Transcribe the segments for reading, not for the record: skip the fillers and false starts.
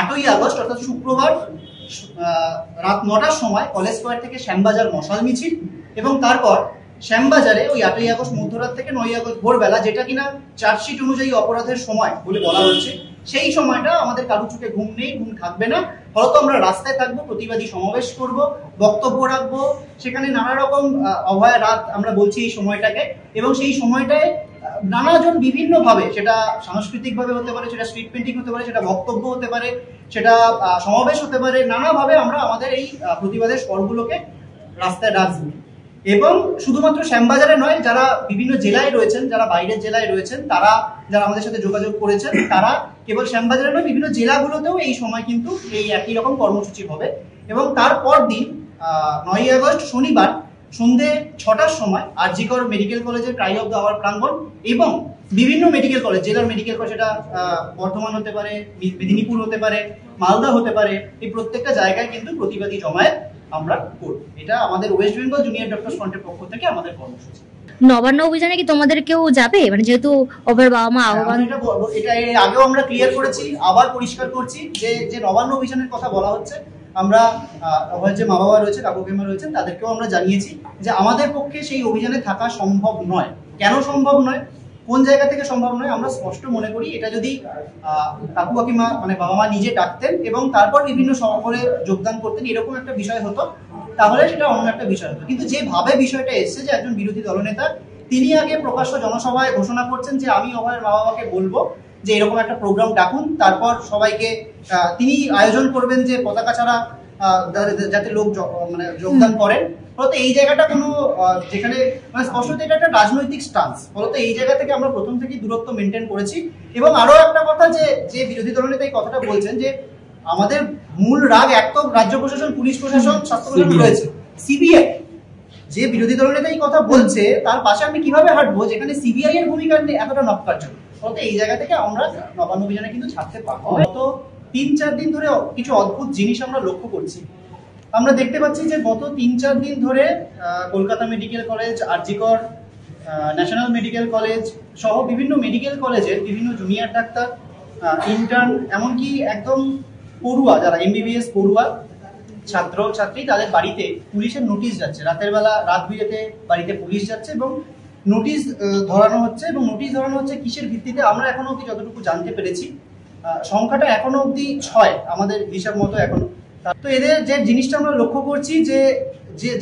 8ই August অর্থাৎ শুক্রবার রাত 9টার সময় কলেজ স্কোয়ার থেকে শ্যামবাজার মশাল মিছিল, এবং তারপর শ্যামবাজারে ওই 8ই আগস্ট মধ্যরাত থেকে 9ই আগস্ট ভোরবেলা, যেটা কিনা চার্জশিট অনুযায়ী অপরাধের সময় বলে বলা হচ্ছে, সেই সময়টা আমাদের কারো চোখে ঘুম নেই, ঘুম থাকবে না। ফলত আমরা রাস্তায় থাকবো, প্রতিবাদী সমাবেশ করব, বক্তব্য রাখবো, সেখানে নানা রকম অভয়া রাত আমরা বলছি এই সময়টাকে, এবং সেই সময়টায় নানাজন বিভিন্নভাবে, সেটা সাংস্কৃতিকভাবে হতে পারে, সেটা স্ট্রিট পেন্টিং হতে পারে, সেটা বক্তব্য হতে পারে, সেটা সমাবেশ হতে পারে, নানাভাবে আমরা আমাদের এই প্রতিবাদের স্বরগুলোকে রাস্তায় রাখবো। এবং শুধুমাত্র শ্যামবাজারে নয়, যারা বিভিন্ন জেলায় রয়েছেন, যারা বাইরের জেলায় রয়েছেন, তারা যারা আমাদের সাথে যোগাযোগ করেছেন, তারা কেবল শ্যামবাজারে নয়, বিভিন্ন জেলাগুলোতেও এই সময় কিন্তু এই একই রকম কর্মসূচি হবে। এবং তারপর দিন 9ই আগস্ট শনিবার সন্ধ্যে 6টার সময় আরজিকর মেডিকেল কলেজের ক্রাই অফ দ্য আওয়ার প্রাঙ্গণ এবং বিভিন্ন মেডিকেল কলেজ, জেলার মেডিকেল কলেজ, সেটা বর্ধমান হতে পারে, মেদিনীপুর হতে পারে, মালদা হতে পারে, এই প্রত্যেকটা জায়গায় কিন্তু প্রতিবাদী জমায়েত আমরা করব। এটা আমাদের ওয়েস্ট বেঙ্গল জুনিয়র ডক্টরস ফ্রন্টের পক্ষ থেকে আমাদের কর্মসূচি। নবান্ন অভিযানে কি তোমাদের কেউ যাবে, মানে যেহেতু অভয়ের বাবা মা আহ্বান? এটা আগেও আমরা ক্লিয়ার করেছি, আবার পরিষ্কার করছি যে নবান্ন অভিযানের কথা বলা হচ্ছে, আমরা অভয়ের যে মা বাবা রয়েছে, কাকু কাকিমা রয়েছেন, তাদেরকেও আমরা জানিয়েছি যে আমাদের পক্ষে সেই অভিযানে থাকা সম্ভব নয়। কেন সম্ভব নয়, কোন জায়গা থেকে সম্ভব নয়, আমরা স্পষ্ট মনে করি এটা যদি কাকু কাকিমা মানে বাবা মা নিজে ডাকতেন এবং তারপর বিভিন্ন সফরে যোগদান করতেন, এরকম একটা বিষয় হতো, তাহলে সেটা অন্য একটা বিষয় হতো। কিন্তু যেভাবে বিষয়টা এসছে যে একজন বিরোধী দলনেতা তিনি আগে প্রকাশ্য জনসভায় ঘোষণা করছেন যে আমি অভয়ের মা বাবাকে বলবো যে এরকম একটা প্রোগ্রাম ডাকুন, তারপর সবাইকে তিনি আয়োজন করবেন যে পতাকা ছাড়া যাতে লোক মানে যোগদান করেন। ফলত এই জায়গাটা কোনো যেখানে মানে স্পষ্টত এটা একটা রাজনৈতিক স্টান্স, ফলত এই জায়গা থেকে আমরা প্রথম থেকেই দূরত্ব মেনটেন করেছি। এবং আরো একটা কথা, যে বিরোধী দলনেতা এই কথাটা বলছেন যে আমাদের মূল রাগ একদম রাজ্য প্রশাসন, পুলিশ প্রশাসন, স্বাস্থ্য প্রশাসন রয়েছে, সিবিআই, যে বিরোধী দলনেতা এই কথা বলছে তার পাশে আমি কিভাবে হাঁটবো যেখানে সিবিআই এর ভূমিকা এতটা নক্কারজনক। ফলত এই জায়গা থেকে আমরা নবান্ন অভিযানে কিন্তু ছাড়তে পারবো। তো 3-4 দিন ধরে কিছু অদ্ভুত জিনিস আমরা লক্ষ্য করছি। আমরা দেখতে পাচ্ছি যে গত 3-4 দিন ধরে Kolkata medical college, RG Kar, national medical college সহ বিভিন্ন মেডিকেল কলেজের বিভিন্ন জুনিয়র ডাক্তার, ইন্টার্ন, এমনকি একদম পড়ুয়া, যারা এমবিবিএস পড়ুয়া ছাত্র ছাত্রী, তাদের বাড়িতে পুলিশের নোটিশ যাচ্ছে। রাতের বেলা, রাত বিরেতে বাড়িতে পুলিশ যাচ্ছে এবং নোটিশ ধরানো হচ্ছে। এবং নোটিশ ধরানো হচ্ছে কিসের ভিত্তিতে আমরা এখনো অব্দি যতটুকু জানতে পেরেছি সংখ্যাটা এখনো অব্দি 6 আমাদের হিসাব মতো এখনো। তো এদের যে জিনিসটা আমরা লক্ষ্য করছি যে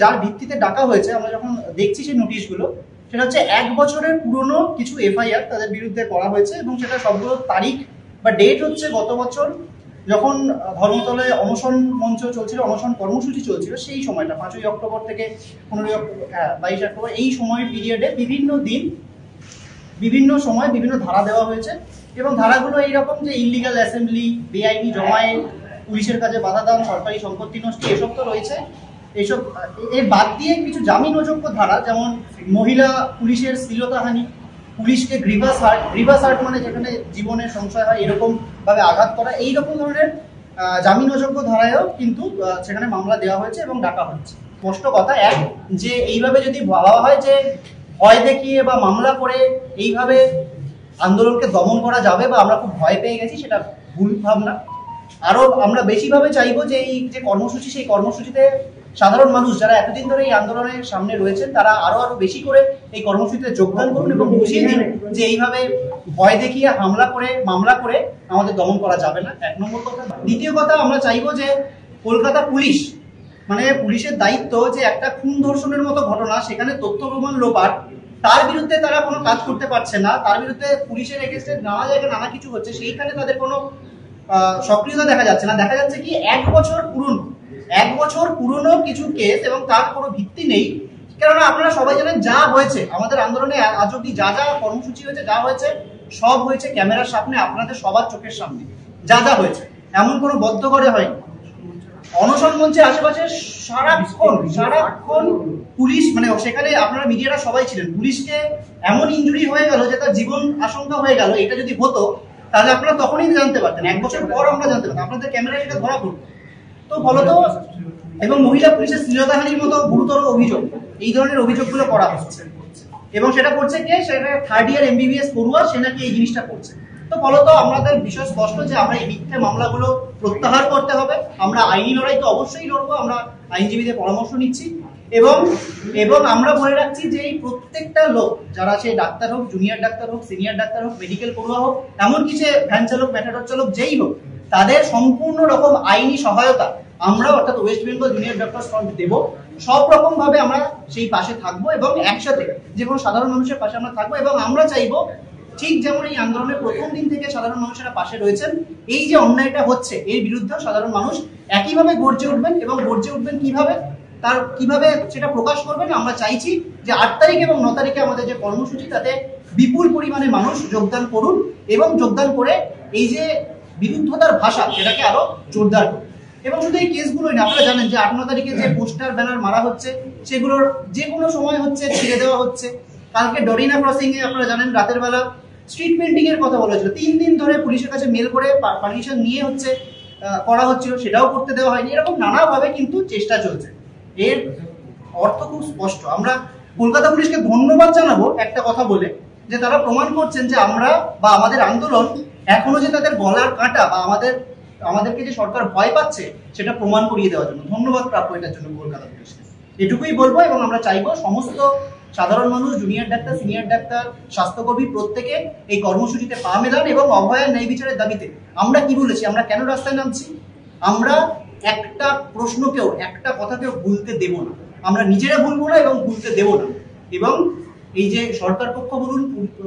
যার ভিত্তিতে ডাকা হয়েছে, আমরা যখন দেখছি সেই নোটিশগুলো, সেটা হচ্ছে 1 বছরের পুরনো কিছু এফআইআর তাদের বিরুদ্ধে করা হয়েছে। এবং সেটা সবগুলো তারিখ বা ডেট হচ্ছে গত বছর যখন ধর্মতলায় অনশন মঞ্চ চলছিল, অনশন কর্মসূচি চলছিল, সেই সময়টা 5ই অক্টোবর থেকে 15ই অক্টোবর, 22 অক্টোবর, এই সময় পিরিয়ডে বিভিন্ন দিন বিভিন্ন সময় বিভিন্ন ধারা দেওয়া হয়েছে। এবং ধারাগুলো এইরকম যে ইলিগাল অ্যাসেম্বলি, বেআইনি জমায়েত, পুলিশের কাজে বাধা দান, সরকারি সম্পত্তি নষ্ট, এসব তো রয়েছে। এইসব এর বাদ দিয়ে কিছু জামিন অযোগ্য ধারা, যেমন মহিলা পুলিশের শ্লীলতাহানি, পুলিশকে গ্রিভাস হার্ট মানে যেখানে জীবনের সংশয় হয় এরকম ভাবে আঘাত করা, এইরকম ধরনের জামিন অযোগ্য ধারায়ও কিন্তু সেখানে মামলা দেওয়া হয়েছে এবং ডাকা হচ্ছে। স্পষ্ট কথা এক, যে এইভাবে যদি ভাবা হয় যে ভয় দেখিয়ে বা মামলা করে এইভাবে আন্দোলনকে দমন করা যাবে বা আমরা খুব ভয় পেয়ে গেছি, সেটা ভুল ভাবনা। আরো আমরা বেশিভাবে চাইবো যে এই যে কর্মসূচি, সেই কর্মসূচিতে সাধারণ মানুষ যারা এতদিন ধরে এই আন্দোলনের সামনে রয়েছেন তারা আরো বেশি করে এই কর্মসূচিতে যোগদান করুন এবং বুঝিয়ে দিন যে এইভাবে ভয় দেখিয়ে হামলা করে মামলা করে আমাদের দমন করা যাবে না, 1 নম্বর কথা। দ্বিতীয় কথা, আমরা চাইবো যে কলকাতা পুলিশ, মানে পুলিশের দায়িত্ব যে একটা খুন ধর্ষণের মতো ঘটনা, সেখানে তথ্য প্রমাণ লোপাট, তার বিরুদ্ধে তারা কোনো কাজ করতে পারছে না, তার বিরুদ্ধে পুলিশের এগেইনস্টে নানা জায়গায় নানা কিছু হচ্ছে, সেইখানে তাদের কোনো সক্রিয়তা দেখা যাচ্ছে না। দেখা যাচ্ছে কি 1 বছর পুরনো কিছু কেস এবং তার কোনো ভিত্তি নেই। কেননা আপনারা সবাই জানেন যা হয়েছে আমাদের আন্দোলনে আজ অব্দি, যা যা কর্মসূচি হয়েছে, যা হয়েছে সব হয়েছে ক্যামেরার সামনে, আপনাদের সবার চোখের সামনে যা যা হয়েছে, এমন কোনো বদ্ধ করে হয়নি। অনশন মঞ্চের আশেপাশে সারাক্ষণ পুলিশ, মানে সেখানে আপনারা মিডিয়ারা সবাই ছিলেন, পুলিশকে এমন ইনজুরি হয়ে গেল যে তার জীবন আশঙ্কা হয়ে গেল। এটা যদি হতো তাহলে আপনারা তখনই জানতে পারতেন, 1 বছর পর আমরা জানতে পারতাম, আপনাদের ক্যামেরায় এটা ধরা পড়তো। তো ফলত এবং মহিলা পুলিশের শ্লীলতাহানির মতো গুরুতর অভিযোগ, এই ধরনের অভিযোগগুলো করা হচ্ছে এবং সেটা করছে কে? সেটা 3rd ইয়ার এমবিবিএস পড়ুয়া, সে নাকি এই জিনিসটা করছে। তো ফলত আমাদের বিষয় স্পষ্ট যে আমরা এই মিথ্যে মামলাগুলো প্রত্যাহার করতে হবে। আমরা আইনি লড়াই তো অবশ্যই লড়বো, আমরা আইনজীবীদের পরামর্শ নিচ্ছি এবং এবং আমরা বলে রাখছি যে এই প্রত্যেকটা লোক যারা সে ডাক্তার হোক, জুনিয়র ডাক্তার হোক, সিনিয়র ডাক্তার হোক, মেডিকেল পড়ুয়া হোক, এমনকি সে ভ্যান চালক, ম্যাটাডোর চালক, যেই হোক, তাদের সম্পূর্ণ রকম আইনি সহায়তা আমরা অর্থাৎ West Bengal junior doctors front দেব। সব রকম ভাবে আমরা সেই পাশে থাকবো এবং একসাথে যে কোনো সাধারণ মানুষের পাশে আমরা থাকবো। এবং আমরা চাইবো ঠিক যেমন এই আন্দোলনের প্রথম দিন থেকে সাধারণ মানুষেরা পাশে রয়েছেন, এই যে অন্যায়টা হচ্ছে এর বিরুদ্ধে সাধারণ মানুষ একইভাবে গর্জে উঠবেন। এবং গর্জে উঠবেন কিভাবে, তার কিভাবে সেটা প্রকাশ করবেন আমরা চাইছি যে 8 তারিখ এবং 9 তারিখে আমাদের যে কর্মসূচি তাতে বিপুল পরিমাণে মানুষ যোগদান করুন এবং যোগদান করে এই যে বিরুদ্ধতার ভাষা সেটাকে আরো জোরদার করুন। এবং শুধু এই কেসগুলোই না, আপনারা জানেন যে 8-9 তারিখে যে পোস্টার ব্যানার মারা হচ্ছে সেগুলোর যে কোনো সময় হচ্ছে ছিঁড়ে দেওয়া হচ্ছে। কালকে ডরিনা ক্রসিং এ আপনারা জানেন রাতের বেলা স্ট্রিট পেন্টিং এর কথা বলেছিল, 3 দিন ধরে পুলিশের কাছে মেল করে পারমিশন নিয়ে হচ্ছে করা হচ্ছিল, সেটাও করতে দেওয়া হয়নি। এরকম নানাভাবে কিন্তু চেষ্টা চলছে। এর অর্থ খুব স্পষ্ট। আমরা কলকাতা পুলিশকে ধন্যবাদ জানাবো একটা কথা বলে, যে তারা প্রমাণ করছেন যে আমরা বা আমাদের আন্দোলন এখনো যে তাদের গলার কাঁটা বা আমাদেরকে যে সরকার ভয় পাচ্ছে সেটা প্রমাণ করিয়ে দেওয়ার জন্য ধন্যবাদ প্রাপ্য এটার জন্য কলকাতা পুলিশকে। এটুকুই বলবো এবং আমরা চাইবো সমস্ত সাধারণ মানুষ, জুনিয়র ডাক্তার, সিনিয়র ডাক্তার, স্বাস্থ্যকর্মী প্রত্যেকে এই কর্মসূচিতে পা মেলান এবং অভয়ার ন্যায় বিচারের দাবিতে আমরা কি বলেছি, আমরা কেন রাস্তায় নামছি, আমরা একটা প্রশ্নকেও, একটা কথাকেও ভুলতে দেব না। আমরা নিজেরা ভুলবো না এবং ভুলতে দেব না। এবং এই যে সরকার পক্ষ বলুন,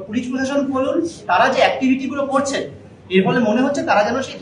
পুলিশ প্রশাসন বলুন, তারা যে অ্যাক্টিভিটি গুলো করছেন এর ফলে মনে হচ্ছে তারা যেন সেই